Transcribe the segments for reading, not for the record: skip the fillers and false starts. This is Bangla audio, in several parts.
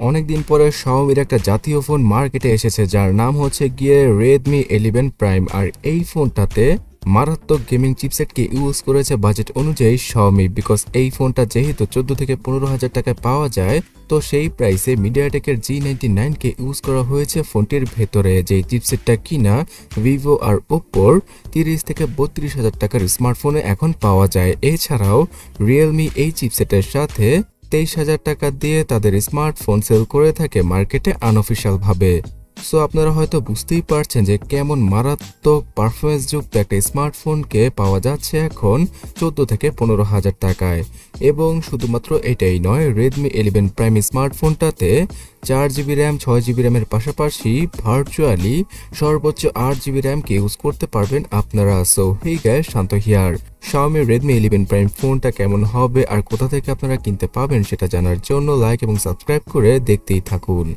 অনেকদিন পরে Xiaomiর একটা জাতীয় ফোন মার্কেটে এসেছে যার নাম হচ্ছে গিয়ে Redmi 11 Prime আর এই ফোনটাতে মারাত্মক গেমিং চিপসেটকে ইউজ করেছে বাজেট অনুযায়ী Xiaomi বিকজ এই ফোনটা যেহেতু 14 থেকে 15,000 টাকায় পাওয়া যায় তো সেই প্রাইসে মিডিয়াটেকের G99 কে ইউজ করা হয়েছে ফোনটির ভেতরে যেই চিপসেটটা কিনা Vivo আর Oppo 30 থেকে 32,000 টাকার স্মার্টফোনে এখন পাওয়া যায়। এছাড়াও Realme এই চিপসেটের সাথে 23,000 টাকা দিয়ে তাদের স্মার্টফোন সেল করে থাকে মার্কেটে আনঅফিশিয়াল ভাবে। সো আপনারা হয়তো বুঝতেই পারছেন যে কেমন মারাত্মক পারফরমেন্স যুক্ত একটা স্মার্টফোনকে পাওয়া যাচ্ছে এখন 14 থেকে 15,000 টাকায়। এবং শুধুমাত্র এটাই নয়, Redmi 11 Prime স্মার্টফোনটাতে 4GB RAM 6GB র্যামের পাশাপাশি ভার্চুয়ালি সর্বোচ্চ 8GB র্যামকে ইউজ করতে পারবেন আপনারা। So hey guys, Shanto here. Xiaomi Redmi 11 Prime ফোনটা কেমন হবে আর কোথা থেকে আপনারা কিনতে পাবেন সেটা জানার জন্য লাইক এবং সাবস্ক্রাইব করে দেখতেই থাকুন।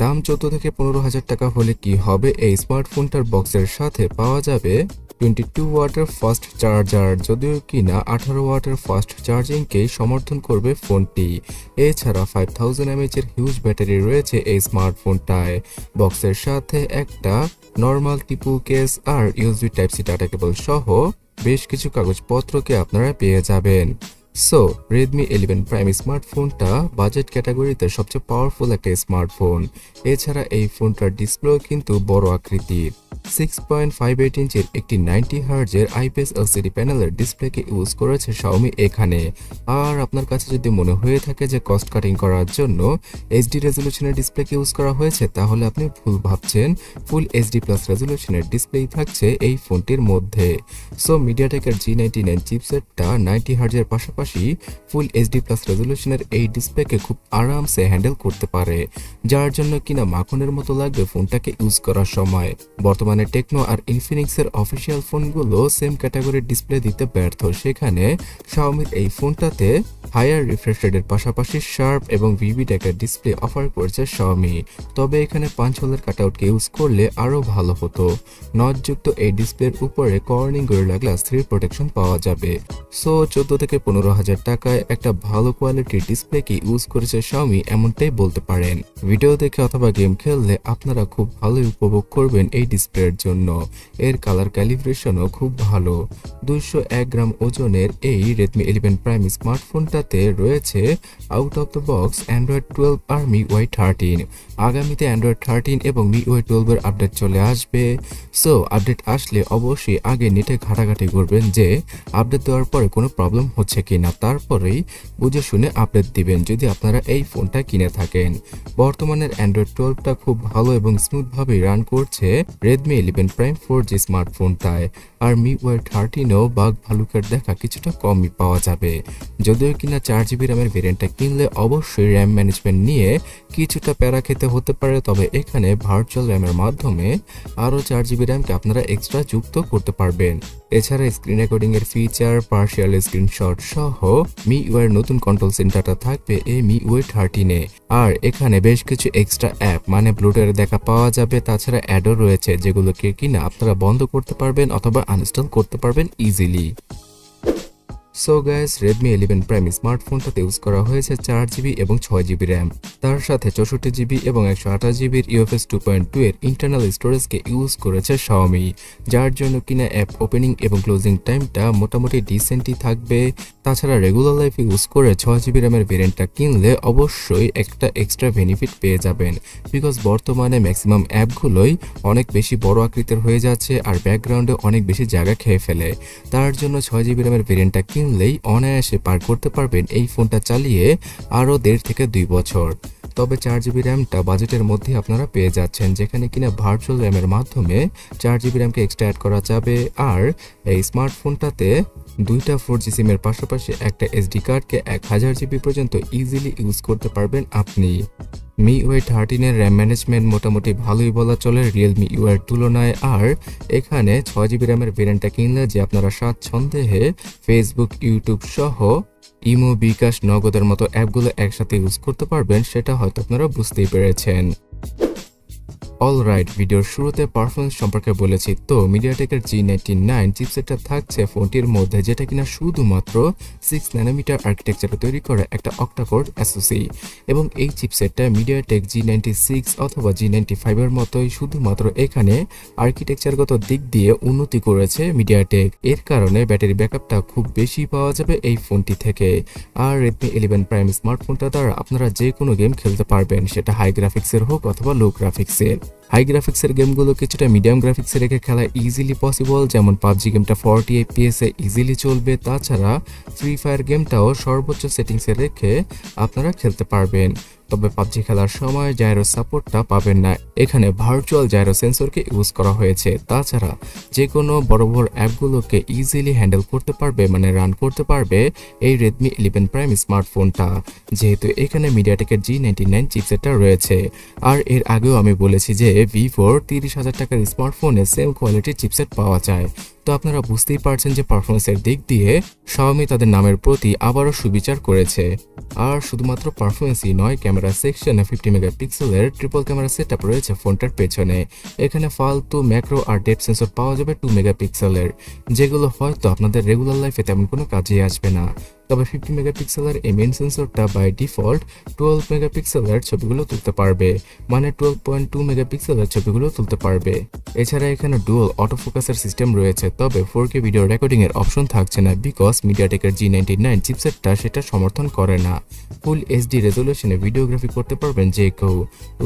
দাম 14 থেকে 15,000 টাকা হলে কি হবে, এই স্মার্টফোনটার বক্সের সাথে পাওয়া যাবে 22 ওয়াটের ফাস্ট চার্জার, যদিও কিনা 18 ওয়াটের ফাস্ট চার্জিংকেই সমর্থন করবে ফোনটি। এছাড়া 5000 mAh এর হিউজ ব্যাটারি রয়েছে এই স্মার্টফোনটায়। বক্সের সাথে একটা নর্মাল টিপু কেস আর USB Type-C ডাটা কেবল সহ বেশ কিছু কাগজপত্রকে আপনারা পেয়ে যাবেন। সো Redmi 11 Prime স্মার্টফোনটা বাজেট ক্যাটাগরিতে সবচেয়ে পাওয়ারফুল একটা স্মার্টফোন। এছাড়া এই ফোনটার ডিসপ্লেও কিন্তু বড় আকৃতির 6.58 ইঞ্চির একটি 90Hz এর IPS LCD প্যানেলের ডিসপ্লেকে ইউজ করেছে Xiaomi এখানে। আর আপনার কাছে যদি মনে হয়ে থাকে যে কস্ট কাটিং করার জন্য HD রেজলিউশনের ডিসপ্লেকে ইউজ করা হয়েছে তাহলে আপনি ভুল ভাবছেন। ফুল HD+ রেজলিউশনের ডিসপ্লেই থাকছে এই ফোনটির মধ্যে। সো মিডিয়াটেকের G99 চিপসেটটা 90Hz এর পাশাপাশি ফুল HD+ রেজলিউশনের এই ডিসপ্লেকে খুব আরামসে হ্যান্ডেল করতে পারে, যার জন্য কিনা মাখনের মতো লাগবে ফোনটাকে ইউজ করার সময়। বর্তমানে টেকনো আর ইনফিনিক্সের অফিসিয়াল ফোনগুলো সেম ক্যাটাগরির ডিসপ্লে দিতে ব্যর্থ, সেখানে Xiaomiর এই ফোনটাতে হায়ার রিফ্রেশ রেটের পাশাপাশি শার্প এবং ভিভিড একটা ডিসপ্লে অফার করেছে Xiaomi। তবে এখানে 5 হোলের কাটআউটকে ইউজ করলে আরও ভালো হতো। নটযুক্ত এই ডিসপ্লের উপরে কর্নিং গরিলা গ্লাস 3 প্রোটেকশন পাওয়া যাবে। সো 14 থেকে 15,000 টাকায় একটা ভালো কোয়ালিটির ডিসপ্লেকে ইউজ করেছে Xiaomi এমনটাই বলতে পারেন। ভিডিও দেখে অথবা গেম খেললে আপনারা খুব ভালোই উপভোগ করবেন এই ডিসপ্লের জন্য। এর কালার ক্যালিব্রেশনও খুব ভালো। 201 গ্রাম ওজনের এই Redmi 11 Prime স্মার্টফোনটাতে রয়েছে out of the box Android 12 আর MIUI 13। আগামীতে Android 13 এবং MIUI 12 এর আপডেট চলে আসবে। সো আপডেট আসলে অবশ্যই আগে নেটে ঘাটাঘাটি করবেন যে আপডেট দেওয়ার পরে কোনো প্রবলেম হচ্ছে কিনা, তারপরেই বুঝে শুনে আপডেট দিবেন যদি আপনারা এই ফোনটা কিনে থাকেন। বর্তমানের Android 12টা খুব ভালো এবং স্মুথভাবে রান করছে Redmi 11 Prime 4G স্মার্টফোনটায়। আর MIUI 13এও বাগ ভালুকের দেখা কিছুটা কমই পাওয়া যাবে। যদিও কিনা 4GB র্যামের ভেরিয়েন্টটা কিনলে অবশ্যই র্যাম ম্যানেজমেন্ট নিয়ে কিছুটা প্যারা খেতে হতে পারে, তবে এখানে ভার্চুয়াল র্যামের মাধ্যমে আরও 4GB র্যামকে আপনারা এক্সট্রা যুক্ত করতে পারবেন। এছাড়া স্ক্রিন রেকর্ডিং এর ফিচার, পার্শিয়াল স্ক্রিনশট সহ MIUI এর নতুন কন্ট্রোল সেন্টারটা থাকবে এই MIUI 13-এ। আর এখানে বেশ কিছু এক্সট্রা অ্যাপ মানে ব্লুটুথের দেখা পাওয়া যাবে, তাছাড়া অ্যাডও রয়েছে যেগুলোকে কিনা আপনারা বন্ধ করতে পারবেন অথবা আনইনস্টল করতে পারবেন easily. So guys, Redmi 11 Prime স্মার্টফোনটাতে ইউজ করা হয়েছে 4GB এবং 6GB র্যাম, তার সাথে 64GB এবং 128GB UFS 2.2 এর ইন্টারনাল স্টোরেজকে ইউজ করেছে Xiaomi, যার জন্য কিনা অ্যাপ ওপেনিং এবং ক্লোজিং টাইমটা মোটামুটি ডিসেন্টই থাকবে। তাছাড়া রেগুলার লাইফে ইউজ করে 6GB র্যামের ভেরিয়েন্টটা কিনলে অবশ্যই একটা এক্সট্রা বেনিফিট পেয়ে যাবেন, বিকজ বর্তমানে ম্যাক্সিমাম অ্যাপগুলোই অনেক বেশি বড় আকৃতির হয়ে যাচ্ছে আর ব্যাকগ্রাউন্ডে অনেক বেশি জায়গা খেয়ে ফেলে। তার জন্য 6GB র্যামের ভেরিয়েন্টটা কিনলেই অনায়াসে পার করতে পারবেন এই ফোনটা চালিয়ে আরও 1.5 থেকে 2 বছর। তবে 4GB র্যামটা বাজেটের মধ্যে আপনারা পেয়ে যাচ্ছেন, যেখানে কিনা ভার্চুয়াল র্যামের মাধ্যমে 4GB র্যামকে এক্সট্রা অ্যাড করা যাবে। আর এই স্মার্টফোনটাতে 2টা 4G সিমের পাশাপাশি একটা SD কার্ডকে 1000GB পর্যন্ত ইজিলি ইউজ করতে পারবেন আপনি। MIUI 13 এর র্যাম ম্যানেজমেন্ট মোটামুটি ভালোই বলা চলে Realme UI এর তুলনায়। আর এখানে 6GB র্যামের ভেরিয়েন্টটা কিনলে যে আপনারা স্বাচ্ছন্দ্যে ফেসবুক, ইউটিউব সহ ইমো, বিকাশ, নগদের মতো অ্যাপগুলো একসাথে ইউজ করতে পারবেন সেটা হয়তো আপনারা বুঝতেই পেরেছেন। অলরাইট, ভিডিওর শুরুতে পারফরমেন্স সম্পর্কে বলেছি। তো মিডিয়াটেকের G99 চিপসেটটা থাকছে ফোনটির মধ্যে, যেটা কিনা শুধুমাত্র 6 ন্যানোমিটার আর্কিটেকচারে তৈরি করা একটা অক্টাকোর SoC, এবং এই চিপসেটটা মিডিয়াটেক G96 অথবা G95 এর মতোই, শুধুমাত্র এখানে আর্কিটেকচারগত দিক দিয়ে উন্নতি করেছে মিডিয়াটেক। এর কারণে ব্যাটারি ব্যাকআপটা খুব বেশি পাওয়া যাবে এই ফোনটি থেকে। আর Redmi 11 Prime স্মার্টফোনটা দ্বারা আপনারা যে কোনো গেম খেলতে পারবেন, সেটা হাই গ্রাফিক্সের হোক অথবা লো গ্রাফিক্সের। হাই গ্রাফিক্সের গেমগুলো কিছুটা মিডিয়াম গ্রাফিক্সে রেখে খেলা ইজিলি পসিবল, যেমন পাবজি গেমটা 40 FPS এ ইজিলি চলবে। তাছাড়া ফ্রি ফায়ার গেমটাও সর্বোচ্চ সেটিংসে রেখে আপনারা খেলতে পারবেন। তবে পাবজি খেলার সময় জাইরো সাপোর্টটা পাবেন না, এখানে ভার্চুয়াল জাইরো সেন্সরকে ইউজ করা হয়েছে। তাছাড়া যে কোনো বড় বড় অ্যাপগুলোকে ইজিলি হ্যান্ডেল করতে পারবে, মানে রান করতে পারবে এই Redmi 11 Prime স্মার্টফোনটা, যেহেতু এখানে মিডিয়াটেকের G99 চিপসেটটা রয়েছে। আর এর আগেও আমি বলেছি যে Vivoর 30,000 টাকার স্মার্টফোনে সেম কোয়ালিটির চিপসেট পাওয়া যায়। তো আপনারা বুঝতেই পারছেন যে পারফরমেন্সের দিক দিয়ে Xiaomi তাদের নামের প্রতি আবারও সুবিচার করেছে। আর শুধুমাত্র পারফরমেন্সই নয়, ক্যামেরা সেকশনে 50 মেগাপিক্সেলের ট্রিপল ক্যামেরা সেটআপ রয়েছে ফোনটার পেছনে। এখানে ফালতু ম্যাক্রো আর ডেপথ সেন্সর পাওয়া যাবে 2 মেগাপিক্সেলের, যেগুলো হয়তো আপনাদের রেগুলার লাইফে তেমন কোনো কাজে আসবে না। তবে 50 মেগাপিক্সেলের এই মেইন সেন্সরটা বাই ডিফল্ট 12 মেগাপিক্সেলের ছবিগুলো তুলতে পারবে, মানে 12.2 মেগাপিক্সেলের ছবিগুলো তুলতে পারবে। এছাড়া এখানে ডুয়াল অটো ফোকাসের সিস্টেম রয়েছে, তবে 4K ভিডিও রেকর্ডিং এর অপশন থাকছে না, বিকজ মিডিয়াটেকের G99 চিপসেটটা সেটা সমর্থন করে না। ফুল এইচডি রেজলিউশনে ভিডিওগ্রাফি করতে পারবেন যে কেউ,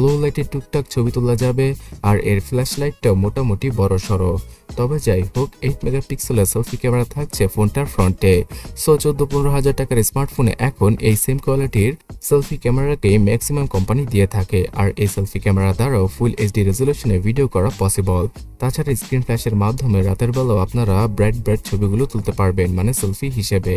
লো লাইটে টুকটাক ছবি তোলা যাবে, আর এর ফ্ল্যাশ লাইটটাও মোটামুটি বড় সড়ো। তবে যাই হোক, 8 মেগাপিক্সেলের সেলফি ক্যামেরা থাকছে ফোনটার ফ্রন্টে। সো 14-15 হাজার টাকার স্মার্টফোনে এখন এই সেম কোয়ালিটির সেলফি ক্যামেরাকেই ম্যাক্সিমাম কোম্পানি দিয়ে থাকে, আর এই সেলফি ক্যামেরা দ্বারাও ফুল এইচডি রেজলিউশনে ভিডিও করা পসিবল। তাছাড়া স্ক্রিন ফ্ল্যাশের মাধ্যমে রাতের বেলাও আপনারা ব্রাইট ছবিগুলো তুলতে পারবেন, মানে সেলফি হিসেবে।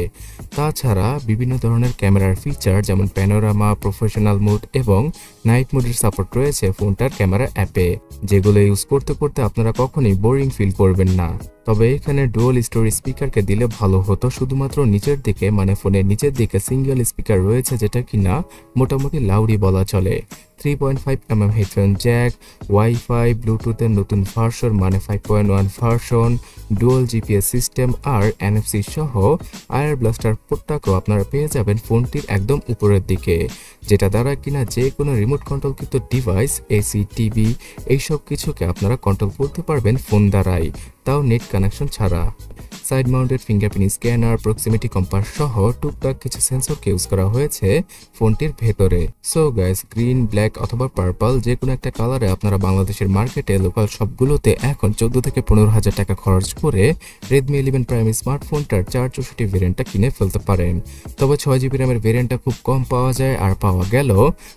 তাছাড়া বিভিন্ন ধরনের ক্যামেরার ফিচার যেমন প্যানোরামা, প্রফেশনাল মোড এবং নাইট মোডের সাপোর্ট রয়েছে ফোনটার ক্যামেরা অ্যাপে, যেগুলো ইউজ করতে করতে আপনারা কখনোই বোরিং ফিল করবেন না। তবে এখানে ডুয়াল স্টোরি স্পিকারকে দিলে ভালো হতো, শুধুমাত্র নিচের দিকে, মানে ফোনের নিচের দিকে সিঙ্গেল স্পিকার রয়েছে, যেটা কিনা মোটামুটি লাউডই বলা চলে। 3.5mm হেডফোন জ্যাক, ওয়াইফাই, ব্লুটুথের নতুন ভার্সন মানে 5.1 ভার্সন, ডুয়াল জিপিএস সিস্টেম আর NFC সহ আয়ার ব্লাস্টার পোর্টটাকেও আপনারা পেয়ে যাবেন ফোনটির একদম উপরের দিকে, যেটা দ্বারা কিনা যে কোনো রিমোট কন্ট্রোলকৃত ডিভাইস, এসি, টিভি এইসব কিছুকে আপনারা কন্ট্রোল করতে পারবেন ফোন দ্বারাই, তাও নেট কানেকশন ছাড়া। Side mounted fingerprint scanner, proximity compass সহ টুকটাক কিছু সেন্সরকে ইউজ করা হয়েছে ফোনটির ভেতরে। সো গাইস, গ্রিন, ব্ল্যাক অথবা পার্পল যে কোনো একটা কালারে আপনারা বাংলাদেশের মার্কেটে লোকাল সবগুলোতে এখন 14 থেকে 15 হাজার টাকা খরচ করে Redmi 11 Prime স্মার্টফোনটার 464 ভেরিয়েন্টটা কিনে ফেলতে পারেন। তবে 6GB র্যামের ভেরিয়েন্টটা খুব কম পাওয়া যায়, আর পাওয়া গেল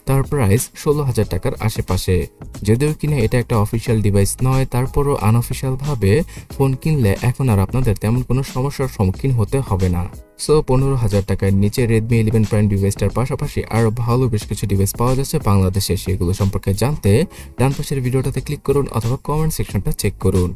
তার প্রাইস 16,000 টাকার আশেপাশে। যদিও কিনা এটা একটা অফিসিয়াল ডিভাইস নয়, তারপরও আনঅফিসিয়াল ভাবে ফোন কিনলে এখন আর আপনাদের তেমন কোনো সমস্যার সম্মুখীন হতে হবে না। সো 15,000 টাকার নিচে Redmi 11 Prime ডিভাইসটার পাশাপাশি আরও ভালো বেশ কিছু ডিভাইস পাওয়া যাচ্ছে বাংলাদেশে। সেগুলো সম্পর্কে জানতে ডান পাশের ভিডিওটাতে ক্লিক করুন অথবা কমেন্ট সেকশনটা চেক করুন।